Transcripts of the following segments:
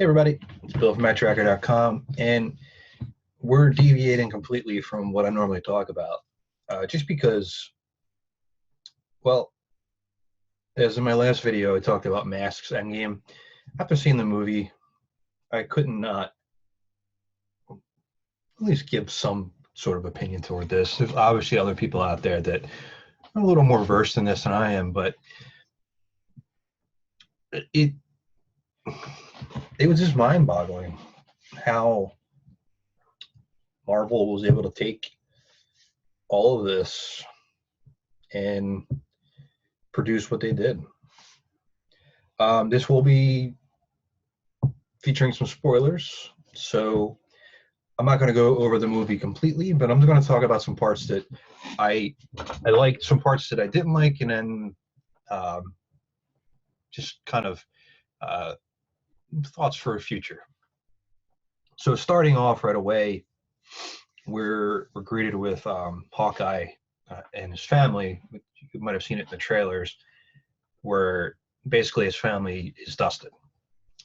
Hey everybody, it's Bill from Matt-Trakker.com, and we're deviating completely from what I normally talk about, just because, well, as in my last video, I talked about M.A.S.K's Endgame. After seeing the movie, I couldn't not at least give some sort of opinion toward this. There's obviously other people out there that are a little more versed in this than I am, but it was just mind-boggling how Marvel was able to take all of this and produce what they did. This will be featuring some spoilers, so I'm not going to go over the movie completely, but I'm going to talk about some parts that I liked, some parts that I didn't like, and then just kind of thoughts for the future. So starting off right away, we're greeted with Hawkeye and his family. You might have seen it in the trailers, where basically his family is dusted,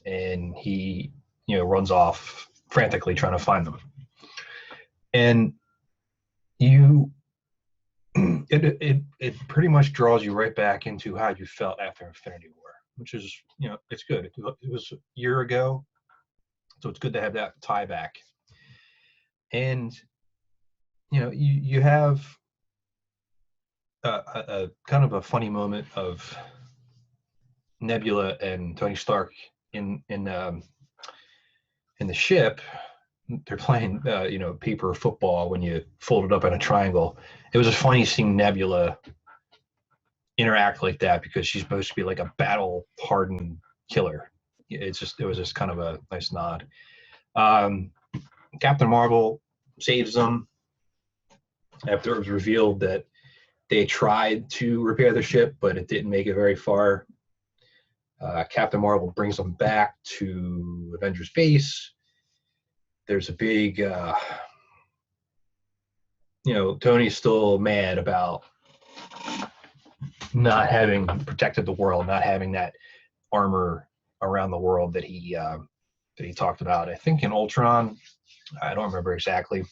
and he runs off frantically trying to find them. And it pretty much draws you right back into how you felt after Infinity War, which is, it's good. It was a year ago, so it's good to have that tie back. And you have a kind of a funny moment of Nebula and Tony Stark in the ship. They're playing paper football when you fold it up in a triangle. It was just funny seeing Nebula interact like that, because she's supposed to be like a battle hardened killer. It was just kind of a nice nod. Captain Marvel saves them after it was revealed that they tried to repair the ship, but it didn't make it very far. Captain Marvel brings them back to Avengers base. There's a big, Tony's still mad about not having protected the world, not having that armor around the world that he talked about. I think in Ultron, I don't remember exactly,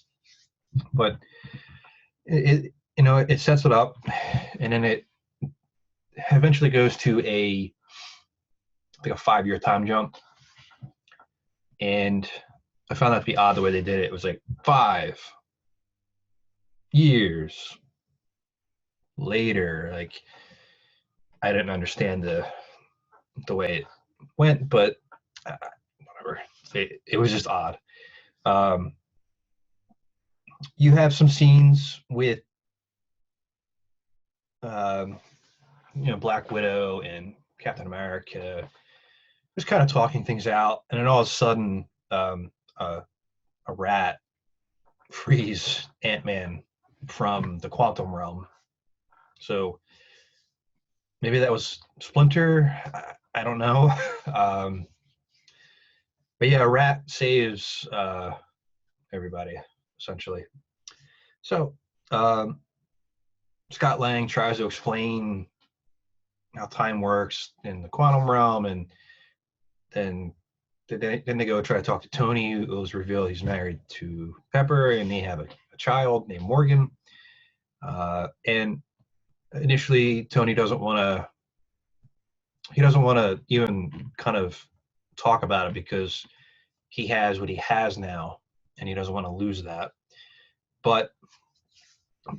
but it sets it up, and then it eventually goes to a 5-year time jump, and I found that to be odd the way they did it. It was like 5 years later. Like, I didn't understand the way it went, but whatever. It was just odd. You have some scenes with Black Widow and Captain America just kind of talking things out, and then all of a sudden a rat frees Ant-Man from the quantum realm. So maybe that was Splinter. I don't know. But yeah, a rat saves everybody, essentially. So Scott Lang tries to explain how time works in the quantum realm, and then they go try to talk to Tony. It was revealed he's married to Pepper, and they have a child named Morgan. And initially, Tony doesn't want to even kind of talk about it, because he has what he has now, and he doesn't want to lose that. But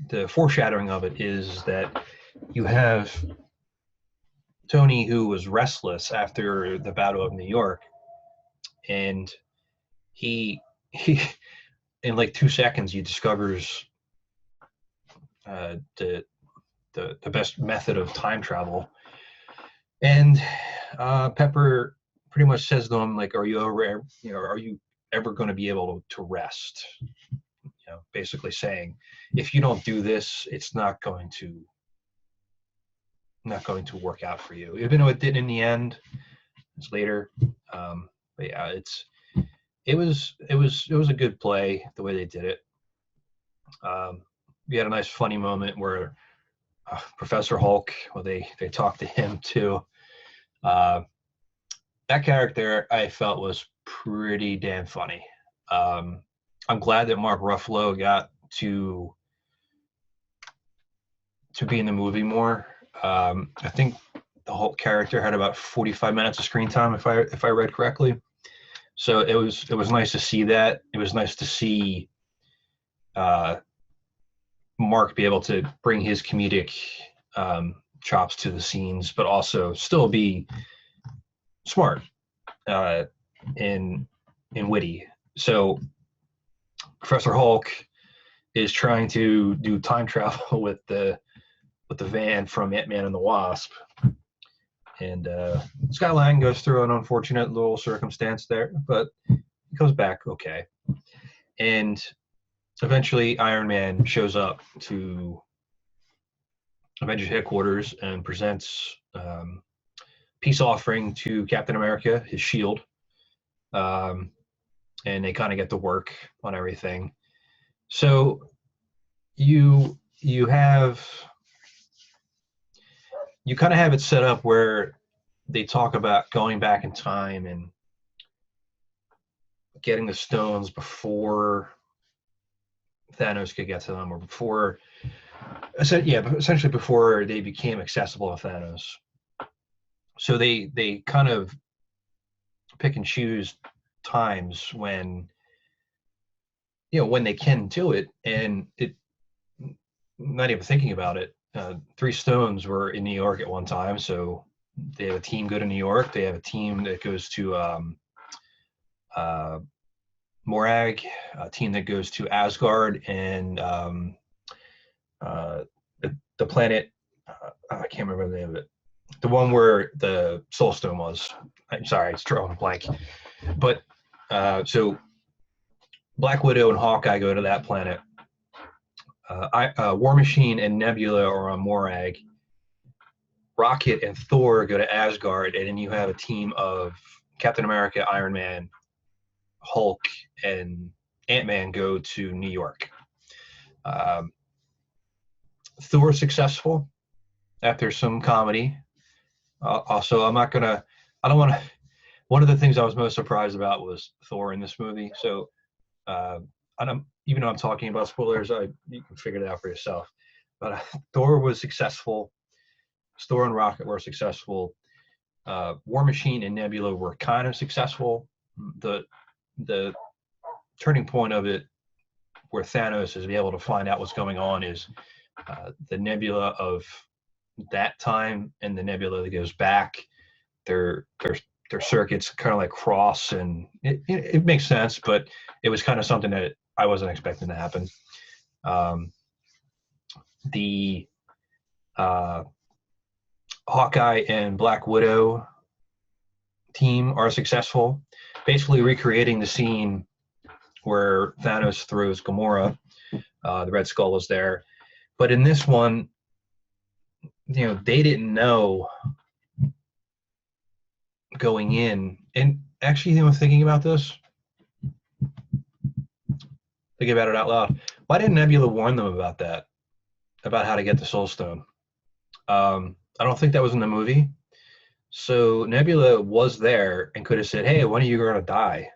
the foreshadowing of it is that you have Tony, who was restless after the Battle of New York, and he in like 2 seconds he discovers the best method of time travel, and Pepper pretty much says to him, like, are you ever going to be able to rest? Basically saying, if you don't do this, it's not going to work out for you, even though it did in the end. It's later, but yeah, it was a good play the way they did it. We had a nice funny moment where Professor Hulk, well, they talked to him too. That character I felt was pretty damn funny. I'm glad that Mark Ruffalo got to be in the movie more. I think the Hulk character had about 45 minutes of screen time, if I read correctly. So it was nice to see that. It was nice to see Mark be able to bring his comedic chops to the scenes, but also still be smart and witty. So Professor Hulk is trying to do time travel with the van from Ant-Man and the Wasp, and Scott Lang goes through an unfortunate little circumstance there, but he comes back okay. And eventually Iron Man shows up to Avengers headquarters and presents peace offering to Captain America, his shield, and they kind of get to work on everything. So you kind of have it set up where they talk about going back in time and getting the stones before Thanos could get to them, or before, essentially before they became accessible to Thanos. So they kind of pick and choose times when they can do it, and it, not even thinking about it, 3 Stones were in New York at one time, so they have a team go to New York. They have a team that goes to Morag, a team that goes to Asgard, and the planet, I can't remember the name of it, the one where the Soul Stone was. I'm sorry, it's drawing a blank. But so Black Widow and Hawkeye go to that planet. War Machine and Nebula are on Morag. Rocket and Thor go to Asgard, and then you have a team of Captain America, Iron Man, Hulk, and Ant-Man go to New York. Thor successful after some comedy. Also, I don't want to. One of the things I was most surprised about was Thor in this movie. So, even though I'm talking about spoilers, you can figure it out for yourself. But Thor was successful. Thor and Rocket were successful. War Machine and Nebula were kind of successful. The turning point of it, where Thanos is able to find out what's going on, is the Nebula of that time and the Nebula that goes back. Their circuits kind of like cross, and it makes sense, but it was kind of something that I wasn't expecting to happen. The Hawkeye and Black Widow team are successful, basically recreating the scene where Thanos throws Gamora. The Red Skull was there, but in this one, they didn't know going in. And actually, thinking about this, thinking about it out loud, why didn't Nebula warn them about that, about how to get the Soul Stone? I don't think that was in the movie. So Nebula was there and could have said, hey, one of you are going to die.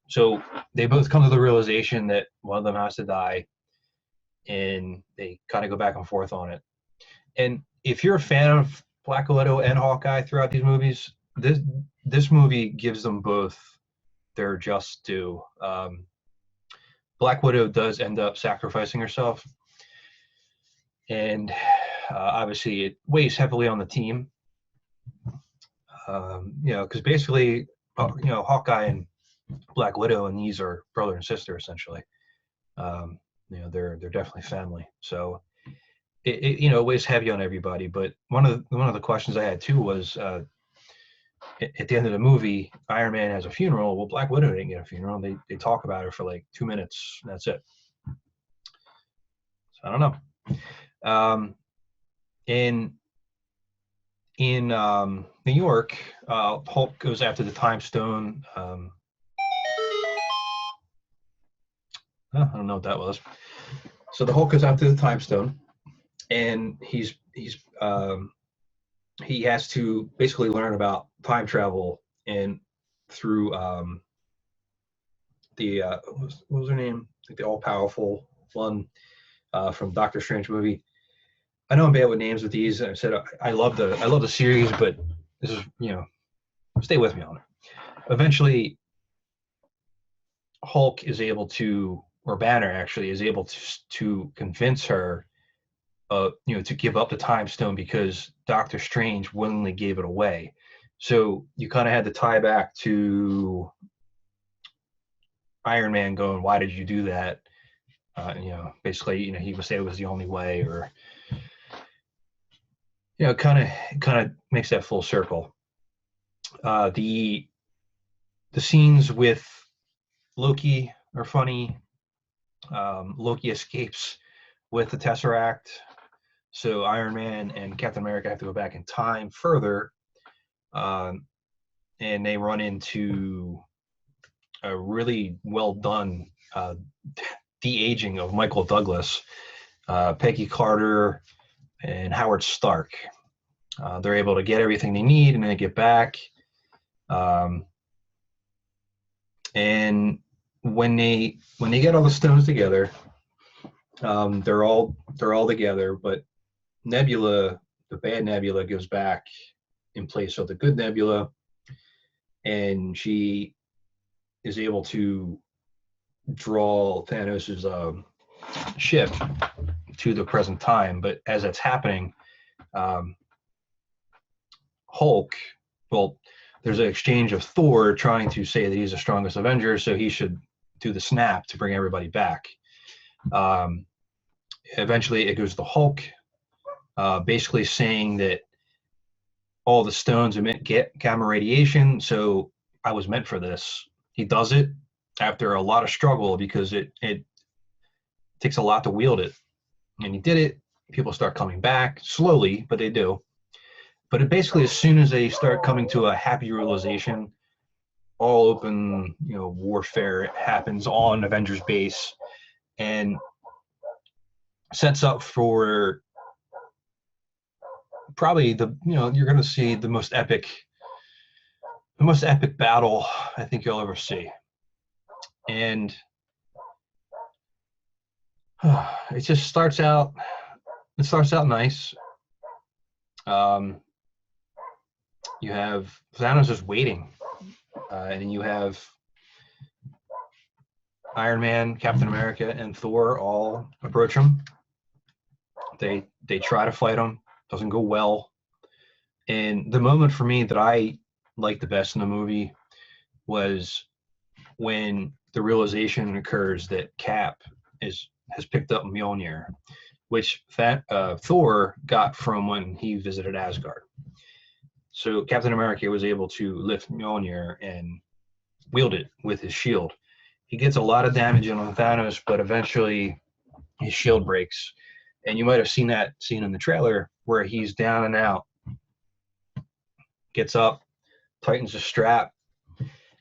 So they both come to the realization that one of them has to die, and they kind of go back and forth on it. And if you're a fan of Black Widow and Hawkeye throughout these movies, this movie gives them both their just due. Black Widow does end up sacrificing herself, and obviously it weighs heavily on the team. Because basically, Hawkeye and Black Widow and these are brother and sister essentially. They're definitely family. So it weighs heavy on everybody. But one of the questions I had too was, at the end of the movie, Iron Man has a funeral. Well, Black Widow didn't get a funeral. They talk about her for like 2 minutes. And that's it. So I don't know. In New York, Hulk goes after the Time Stone. I don't know what that was. So the Hulk goes after the Time Stone, and he has to basically learn about time travel and through what was her name? Like the all-powerful one from Doctor Strange movie. I know I'm bad with names with these. I said I love the series, but this is, stay with me on it. Eventually, Hulk is able to, or Banner actually is able to convince her, to give up the Time Stone because Doctor Strange willingly gave it away. So you kind of had to tie back to Iron Man going, "Why did you do that?" Basically, he would say it was the only way, or kind of makes that full circle. The scenes with Loki are funny. Loki escapes with the Tesseract, so Iron Man and Captain America have to go back in time further, and they run into a really well done de-aging of Michael Douglas, Peggy Carter, and Howard Stark. They're able to get everything they need, and then they get back. And when they get all the stones together, they're all together. But Nebula, the bad Nebula, goes back in place of the good Nebula, and she is able to draw Thanos's ship to the present time. But as that's happening, Hulk, well, there's an exchange of Thor trying to say that he's the strongest Avenger, so he should do the snap to bring everybody back. Eventually, it goes to Hulk, basically saying that all the stones emit gamma radiation, so I was meant for this. He does it after a lot of struggle because it takes a lot to wield it. And he did it. People start coming back, slowly, but they do. But basically, as soon as they start coming to a happy realization, all open, warfare happens on Avengers base, and sets up for probably you're going to see the most epic battle I think you'll ever see. And it just starts out nice. You have Thanos just waiting, and then you have Iron Man, Captain America, and Thor all approach him. They try to fight him. Doesn't go well. And the moment for me that I liked the best in the movie was when the realization occurs that Cap has picked up Mjolnir, which Thor got from when he visited Asgard. So Captain America was able to lift Mjolnir and wield it with his shield. He gets a lot of damage on Thanos, but eventually his shield breaks. And you might have seen that scene in the trailer where he's down and out, gets up, tightens the strap,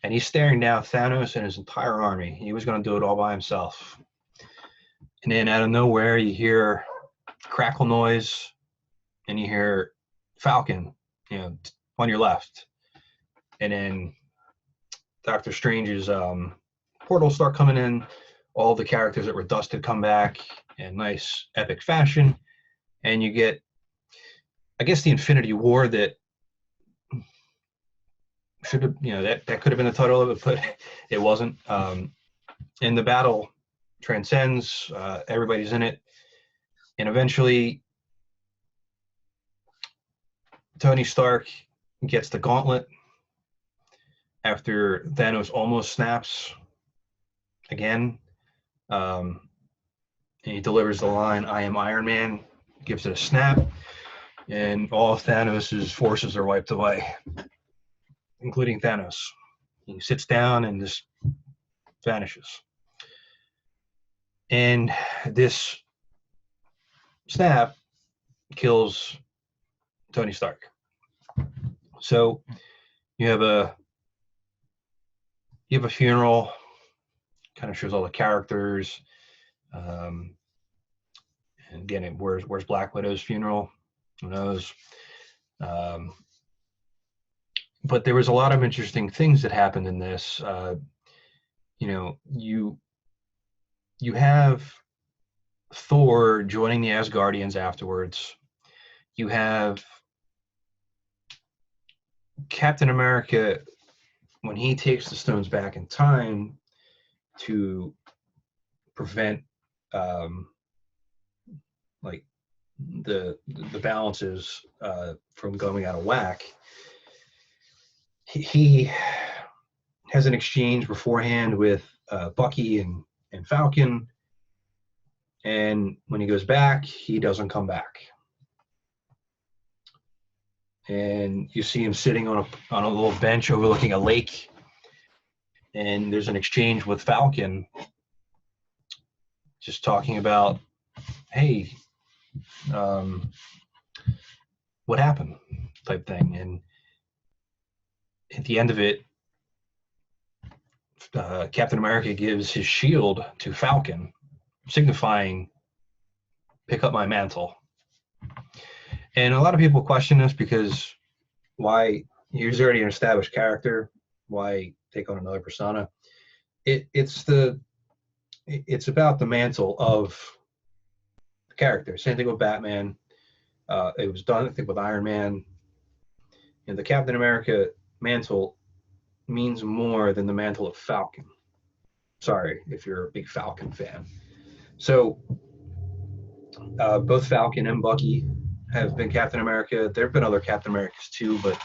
and he's staring down Thanos and his entire army. He was going to do it all by himself. And then out of nowhere, you hear crackle noise, and you hear Falcon, on your left. And then Doctor Strange's portals start coming in. All the characters that were dusted come back in nice, epic fashion. And you get, I guess, the Infinity War that should have, that could have been the title of it, but it wasn't. And the battle transcends, everybody's in it. And eventually, Tony Stark gets the gauntlet after Thanos almost snaps again. And he delivers the line, "I am Iron Man," gives it a snap, and all of Thanos' forces are wiped away, including Thanos. He sits down and just vanishes. And this snap kills Tony Stark. So you have a funeral, kind of shows all the characters. And again, where's Black Widow's funeral? Who knows? but there was a lot of interesting things that happened in this. You know, you have Thor joining the Asgardians afterwards. You have Captain America when he takes the stones back in time to prevent like the balances from going out of whack. He has an exchange beforehand with Bucky and Falcon, and when he goes back, he doesn't come back. And you see him sitting on a little bench overlooking a lake, and there's an exchange with Falcon, just talking about, hey, what happened, type thing. And at the end of it, Captain America gives his shield to Falcon, signifying, pick up my mantle. And a lot of people question this because why? He's already an established character. Why take on another persona? It's about the mantle of the character. Same thing with Batman. It was done, I think, with Iron Man. And the Captain America mantle means more than the mantle of Falcon. Sorry if you're a big Falcon fan. So both Falcon and Bucky have been Captain America. There have been other Captain Americas too, but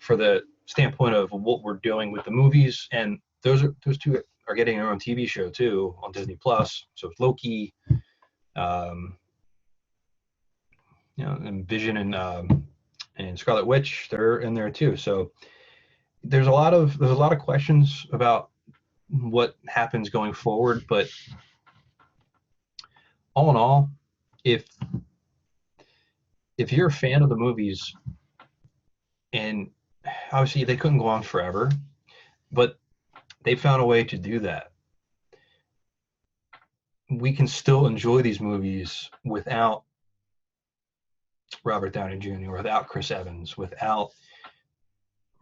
for the standpoint of what we're doing with the movies, and those two are getting their own TV show too on Disney Plus. So it's Loki, and Vision and Scarlet Witch, they're in there too. So there's a lot of questions about what happens going forward, but all in all, if you're a fan of the movies, and obviously they couldn't go on forever, but they found a way to do that. We can still enjoy these movies without Robert Downey Jr., without Chris Evans, without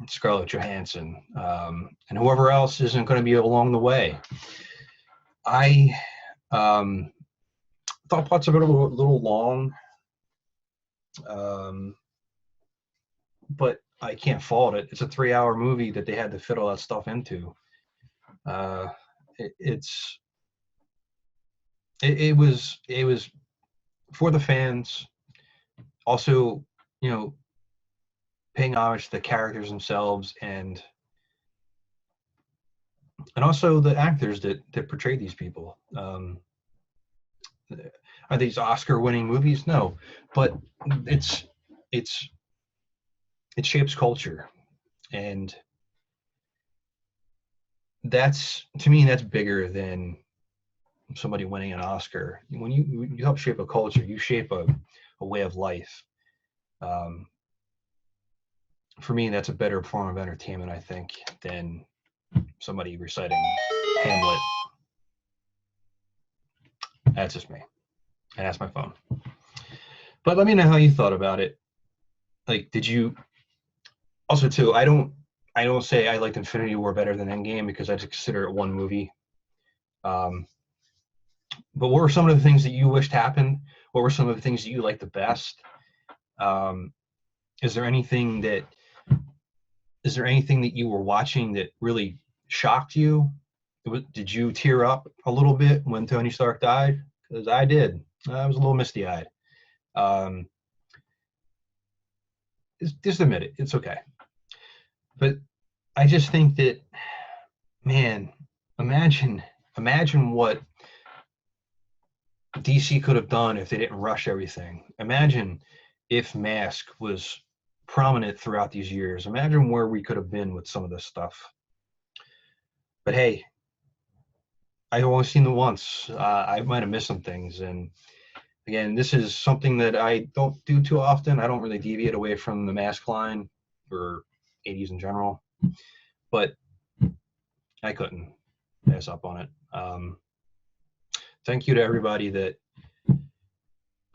Scarlett Johansson, and whoever else isn't going to be along the way. I thought parts of it were a little long, but I can't fault it. It's a 3-hour movie that they had to fit all that stuff into. It was for the fans. Also, paying homage to the characters themselves, and also the actors that portray these people. Are these Oscar-winning movies? No, but it shapes culture, and that's, to me, that's bigger than somebody winning an Oscar. When you help shape a culture, you shape a way of life. For me, that's a better form of entertainment, I think, than somebody reciting Hamlet. That's just me, and that's my phone. But let me know how you thought about it. Like, did you also too? I don't say I liked Infinity War better than Endgame because I just consider it one movie. But what were some of the things that you wished happened? What were some of the things that you liked the best? Is there anything that you were watching that really shocked you? Did you tear up a little bit when Tony Stark died? Because I did. I was a little misty-eyed. Just admit it. It's okay. But I just think that, man, imagine what DC could have done if they didn't rush everything. Imagine if M.A.S.K was prominent throughout these years. Imagine where we could have been with some of this stuff. But hey, I've only seen it once. I might have missed some things. And again, this is something that I don't do too often. I don't really deviate away from the M.A.S.K line or 80s in general. But I couldn't pass up on it. Thank you to everybody that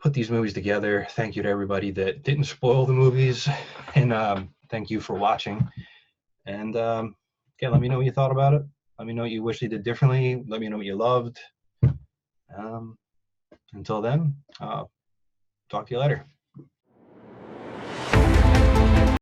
put these movies together. Thank you to everybody that didn't spoil the movies. And thank you for watching. And yeah, let me know what you thought about it. Let me know what you wish they did differently. Let me know what you loved. Until then, talk to you later.